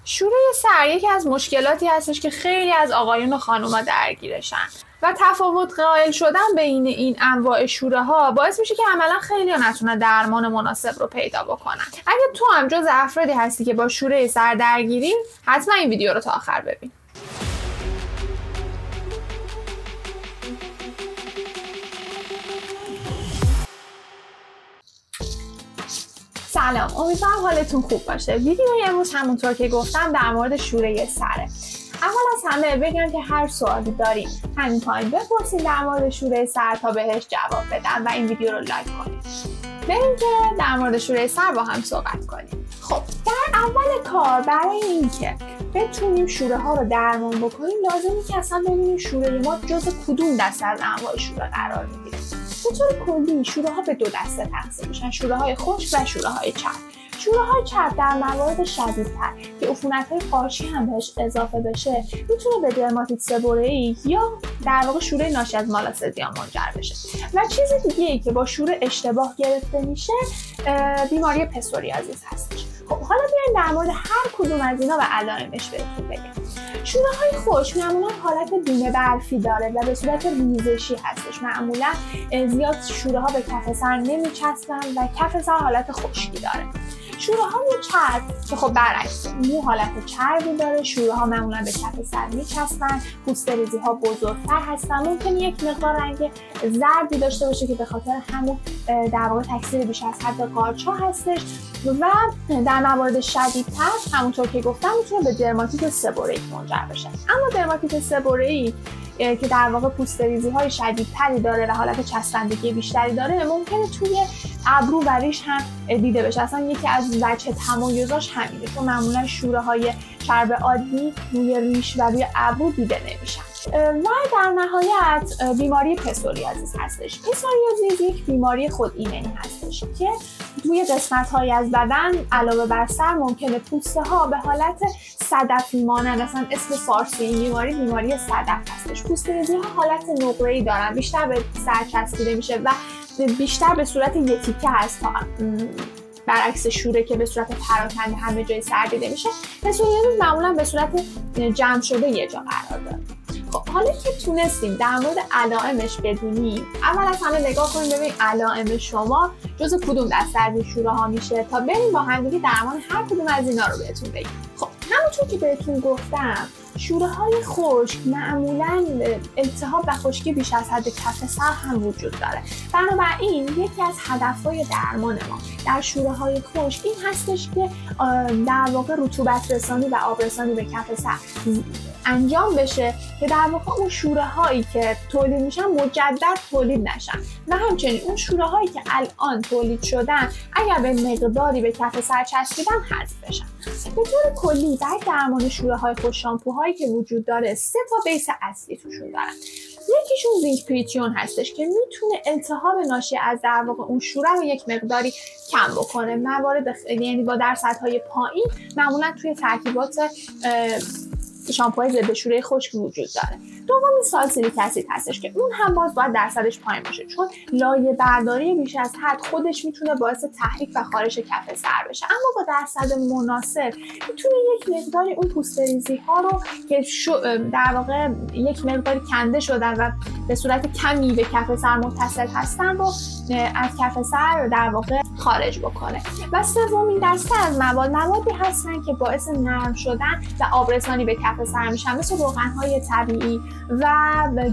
شوره سر یکی از مشکلاتی هستش که خیلی از آقایون و خانوما درگیرشن و تفاوت قائل شدن بین این انواع شوره ها باعث میشه که عملا خیلی نتونن درمان مناسب رو پیدا بکنن. اگه تو هم جز افرادی هستی که با شوره سر درگیری، حتما این ویدیو رو تا آخر ببین. سلام، امیدوارم حالتون خوب باشه. ویدیوی امروز همونطور که گفتم در مورد شوره سره. اول از همه بگم که هر سوالی داریم همین پایین بپرسید در مورد شوره سر تا بهش جواب بدم و این ویدیو رو لایک کنید. بریم که در مورد شوره سر با هم صحبت کنیم. خب در اول کار برای اینکه بتونیم شوره ها رو درمان بکنیم لازمه که اصلا ببینیم شوره ما جزء کدوم دسته از انواع شوره قرار میگیره. به طور کلی شوره ها به دو دسته تقسیم میشن: شوره های خشک و شوره های چرب. شوره های چرب در موارد شدیدتر که عفونت های قارچی هم بهش اضافه بشه میتونه به درماتیت سبوره‌ای یا در واقع شوره ناشی از مالاسزیا منجر بشه. و چیز دیگه ای که با شوره اشتباه گرفته میشه بیماری پسوریازیس هستش. خب حالا بیاین در مورد هر کدوم از اینا و علائمش بهتون بگم. شوره های خشک معمولا حالت بیمه برفی داره و به صورت ریزشی هستش. معمولا زیاد شوره ها به کف سر نمیچسبن و کف سر حالت خشکی داره. شوره های چرب که خب برعکس مو حالت چربی داره، شوره ها معمولا به کف سر میچسبن، پوست ریزی ها بزرگتر هستن، ممکنه یک مقدار رنگ زردی داشته باشه که به خاطر همون در واقع تکثیر بیش از حد قارچ ها هستش و در موارد شدیدتر همونطور که گفتم میتونه به درماتیت سبوره‌ای منجر بشه. اما درماتیت سبوره‌ای که در واقع پوست ریزی های شدیدتری داره و حالت چسبندگی بیشتری داره ممکنه توی ابرو و ریش هم دیده بشه. اصلا یکی از وجه تمایزاش همینه، چون معمولا شوره های چرب عادی روی ریش و روی ابرو دیده نمیشن. و در نهایت بیماری پسوریازیس هستش. پسوریازیس یک بیماری خود ایمنی هستش که توی قسمت های از بدن علاوه بر سر ممکنه پوسته ها به حالت صدفی مانند، مثلا اسم فارسی این بیماری صدف هستش. پوست ریزی ها حالت نقره‌ای دارن، بیشتر به سر چسبیده میشه و بیشتر به صورت یه تیکه هست برعکس شوره که به صورت پراکنده همه جای سر دیده میشه. پسوریازیس معمولا به صورت جمع شده یه جا قرار داره. خب حالا که تونستیم در مورد علائمش بدونیم، اول از همه نگاه کنیم ببینیم علائم شما جزء کدوم دسته از شوره ها میشه تا بریم با هم دیگه درمان هر کدوم از اینا رو بهتون بگیم. خب همونطور که بهتون گفتم شوره های خشک معمولا التهاب و خشکی بیش از حد کف سر هم وجود داره. بنابراین یکی از هدفهای درمان ما در شوره های خشک این هستش که در واقع رطوبت رسانی و آب رسانی به کف سر انجام بشه که در واقع اون شوره هایی که تولید میشن مجدد تولید نشن و همچنین اون شوره هایی که الان تولید شدن اگر به مقداری به کف سر چسبیدن حذف بشن. به طور کلی در درمان شوره های خشک شامپوهایی که وجود داره 3 تا بیس اصلی توشون دارن. یکیشون زینک پریتیون هستش که میتونه التهاب ناشی از در واقع اون شوره رو یک مقداری کم بکنه. یعنی با درصدهای پایین معمولا توی ترکیبات شامپوهای ضد شوره خشک وجود داره. دومی سالسیلیک اسید هستش که اون هم باید درصدش پایین باشه، چون لایه برداری بیش از حد خودش میتونه باعث تحریک و خارش کف سر بشه. اما با درصد مناسب میتونه یک مقداری اون پوست ریزی ها رو که در واقع یک مقداری کنده شدن و به صورت کمی به کف سر متصل هستن رو از کف سر در واقع خارج بکنه. و سومین دسته از موادی هستن که باعث نرم شدن و آبرسانی به کف سر میشن، مثل روغن‌های طبیعی و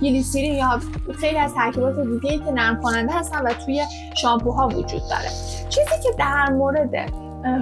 گلیسرین یا خیلی از ترکیبات دیگه‌ای که نرم کننده هستن و توی شامپوها وجود داره. چیزی که در مورد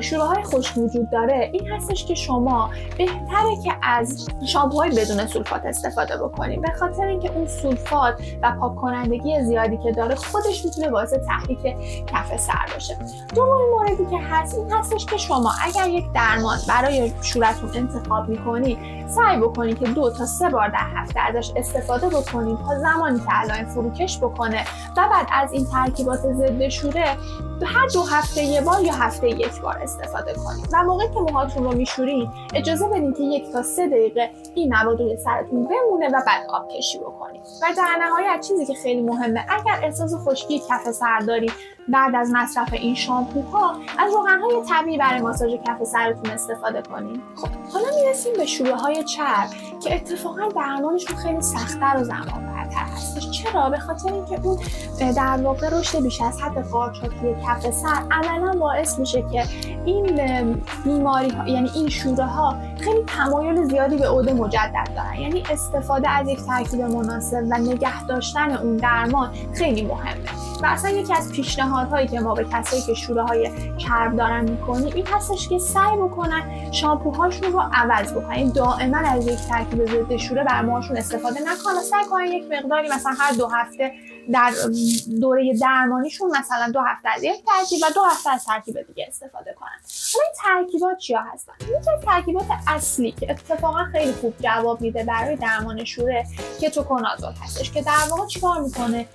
شوره های خشک وجود داره این هستش که شما بهتره که از شامپوهای بدون سولفات استفاده بکنید، به خاطر اینکه اون سولفات و پاک کنندگی زیادی که داره خودش میتونه باعث تحریک کف سر باشه. دومین موردی که هست این هستش که شما اگر یک درمان برای شورتون انتخاب میکنید سعی بکنید که 2 تا 3 بار در هفته ازش استفاده بکنید تا زمانی که علائم فروکش بکنه و بعد از این ترکیبات ضد شوره هر 2 هفته یه بار یا هفته یک بار استفاده کنید. و موقعی که موهاتون رو میشورید اجازه بدید که 1 تا 3 دقیقه این مواد روی سرتون بمونه و بعد آب کشی بکنید. و در نهایت چیزی که خیلی مهمه، اگر احساس خشکی کف سر دارید بعد از مصرف این شامپوها از روغن‌های طبیعی برای ماساژ کف سرتون استفاده کنید. خب حالا میرسیم به شوره‌های چرب که اتفاقا درمانشون خیلی سخت‌تر و زمان‌برتر هستش. چرا؟ به خاطر اینکه اون در واقع رشد بیش از حد قارچ‌ها توی کف سر عملاً باعث میشه که این بیماری‌ها، یعنی این شوره‌ها، خیلی تمایل زیادی به عود مجدد دارن. یعنی استفاده از یک ترکیب مناسب و نگه داشتن اون درمان خیلی مهمه. و اصلا یکی از پیشنهادهایی که ما به کسایی که شوره‌های چرب دارن میکنیم این هستش که سعی بکنن شامپوهاشون رو عوض بکنن. دائما از یک ترکیب ضد شوره بر موهاشون استفاده نکنن. سعی کنن یک مقداری مثلا هر 2 هفته در دوره درمانیشون مثلا 2 هفته از یک ترکیب و 2 هفته از ترکیب دیگه استفاده کنن. حالا این ترکیبات چیا هستن؟ یکی از ترکیبات اصلی که اتفاقا خیلی خوب جواب میده برای درمان شوره کتوکنازول هستش که در واقع چیکار میکنه؟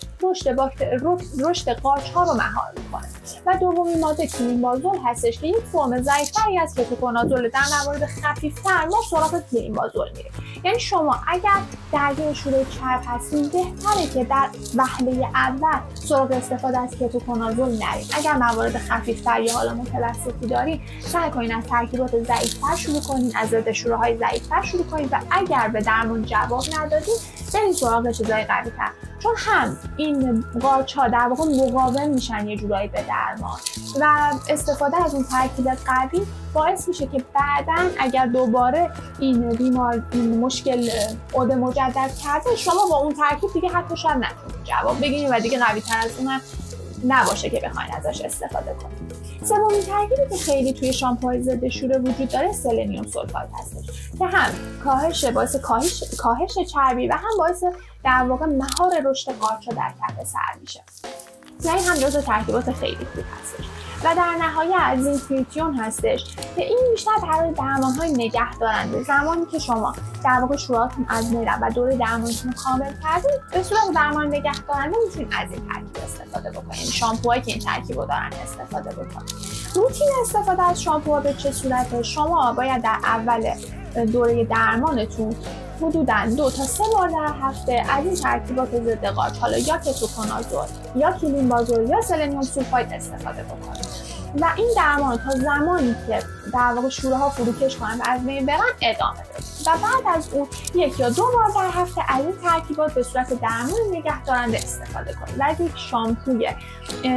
رشد قارچ‌ها رو مهار میکنه. و دومین ماده کلینبازول هستش که یک فرم ضعیف‌تری از کتوکنازول. در موارد خفیف‌تر ما سراغ کلینبازول میریم. یعنی شما اگر درگیر شوره چرب هستین بهتره که در وهله اول سراغ استفاده از کتوکنازول نرید. اگر موارد خفیف‌تر یا حالا متوسطی دارید سعی کنین از ترکیبات ضعیف‌تر شروع کنین، از ضد شوره‌های ضعیف‌تر شروع کنین و اگر به درمان جواب ندادین برین سراغ چیزای قوی‌تر، چون هم این قارچ‌ها در واقع مقاوم میشن یه جورایی به درمان و استفاده از اون ترکیب قوی باعث میشه که بعداً اگر دوباره این مشکل عود مجدد کرده شما با اون ترکیب دیگه حتی شاید نتونید جواب بگیرید و دیگه قوی‌تر از اون نباشه که بخواید ازش استفاده کنید. سومین ترکیبی که خیلی توی شامپوهای ضد شوره وجود داره سلنیوم سولفات هستش که هم باعث کاهش چربی و هم باعث در واقع مهار رشد قارچ‌ها در کف سر میشه. این هم جزو ترکیبات خیلی خوب هستش. و در نهایت زینفیوتیون هستش که این بیشتر برای درمان‌های نگهدارنده. زمانی که شما در واقع شورهاتون از میرن و دوره درمانتون رو کامل کردید به صورت درمان نگهدارنده میتونید از این ترکیب استفاده بکنید. یعنی شامپوهایی که این ترکیب رو دارن استفاده بکنید. روتین استفاده از شامپوها به چه صورته؟ شما باید در اول دوره درمانتون حدوداً 2 تا 3 بار در هفته از این ترکیبات ضد قارچ، حالا یا کتوکنازول یا کلینبازول یا سلنیوم سولفات استفاده بکنید و این درمان تا زمانی که در واقع شوره ها فروکش کنن و از بین برن ادامه بدید و بعد از اون 1 یا 2 بار در هفته از این ترکیبات به صورت درمان نگهدارنده استفاده کنید و از یک شامپوی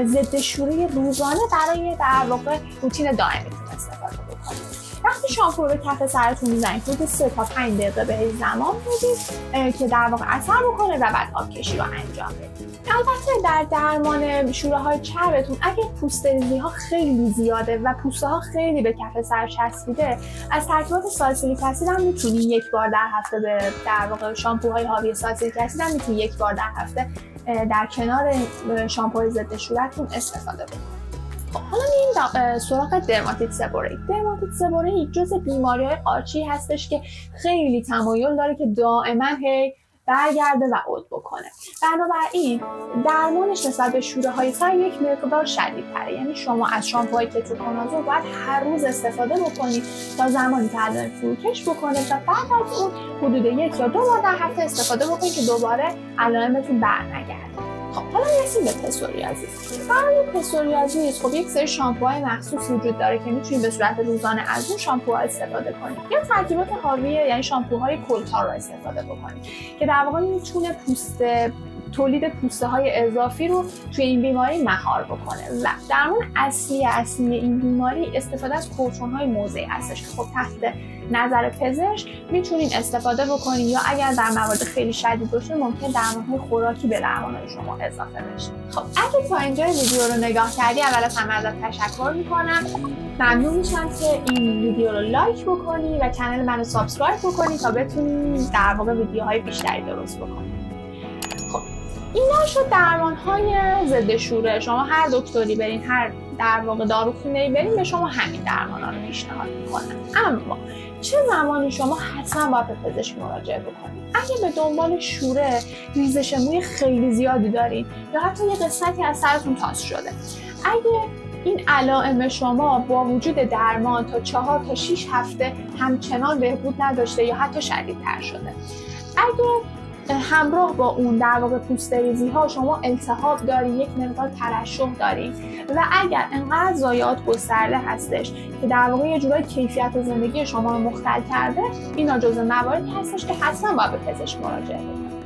ضد شوره روزانه برای در واقع روتین دائمیتون استفاده بکنید. وقتی شامپو رو به کف سرتون میزنید حدود 3 تا 5 دقیقه بهش زمان بدید که در واقع اثر بکنه و بعد آبکشی رو انجام بدید. البته در درمان شوره‌های چربتون اگه پوستریزی ها خیلی زیاده و پوسته ها خیلی به کف سر چسبیده از ترکیبات سالسیلیک اسید هم میتونید 1 بار در هفته به در واقع شامپوهای حاوی سالسیلیک اسید هم میتونید 1 بار در هفته در کنار شامپوی ضد شوره‌تون استفاده بکنید. حالا میریم سراغ درماتیت سبوره‌ای. درماتیت سبوره‌ای یک جزء بیماری‌های قارچی هستش که خیلی تمایل داره که دائما برگرده و عود بکنه. بنابراین درمانش نسبت به شوره‌های سر یک مقدار شدیدتره. یعنی شما از شامپوهای کتوکنازول باید هر روز استفاده بکنید تا زمانی که علائم فروکش بکنه و بعد از اون حدود 1 یا 2 بار در هفته استفاده بکنید که دوباره علائمتون برنگرده. خب حالا میرسیم به پسوریازیس. برای پسوریازیس خب یک سری شامپوهای مخصوص وجود داره که میتونید به صورت روزانه از اون شامپوها استفاده کنید یا ترکیبات حاوی یعنی شامپوهای کلتار رو استفاده بکنید که در واقع میتونه تولید پوسته های اضافی رو توی این بیماری مهار بکنه و درمان اصلی این بیماری استفاده از کورتون های موضعی هستش که خب تحت نظر پزشک میتونین استفاده بکنید یا اگر در موارد خیلی شدید باشه ممکن درمان‌های خوراکی به درمان‌های شما اضافه بشه. خب اگه تا اینجا ویدیو رو نگاه کردی اول از همه ازت تشکر میکنم. ممنون میشم که این ویدیو رو لایک بکنی و کانال منو سابسکرایب بکنی تا بتونی در واقع ویدیوهای بیشتری درست بکنی. خب اینا شد درمان‌های ضد شوره. شما هر دکتری برین، هر در واقع داروخونه‌ای برین به شما همین درمانا رو پیشنهاد میکنن. اما چه زمانی شما حتما باید به پزشک مراجعه بکنید؟ اگه به دنبال شوره، ریزش موی خیلی زیادی دارین یا حتی یه قسمتی از سرتون تاس شده، اگه این علائم شما با وجود درمان تا 4 تا 6 هفته همچنان بهبود نداشته یا حتی شدیدتر شده، اگه همراه با اون در واقع پوستریزی ها شما التهاب دارین، یک مقدار ترشح دارین و اگر انقدر ضایعات گسترده هستش که در واقع یه جورای کیفیت زندگی شما رو مختل کرده، اینا جزو مواردی هستش که حتما باید به پزشک مراجعه کنید.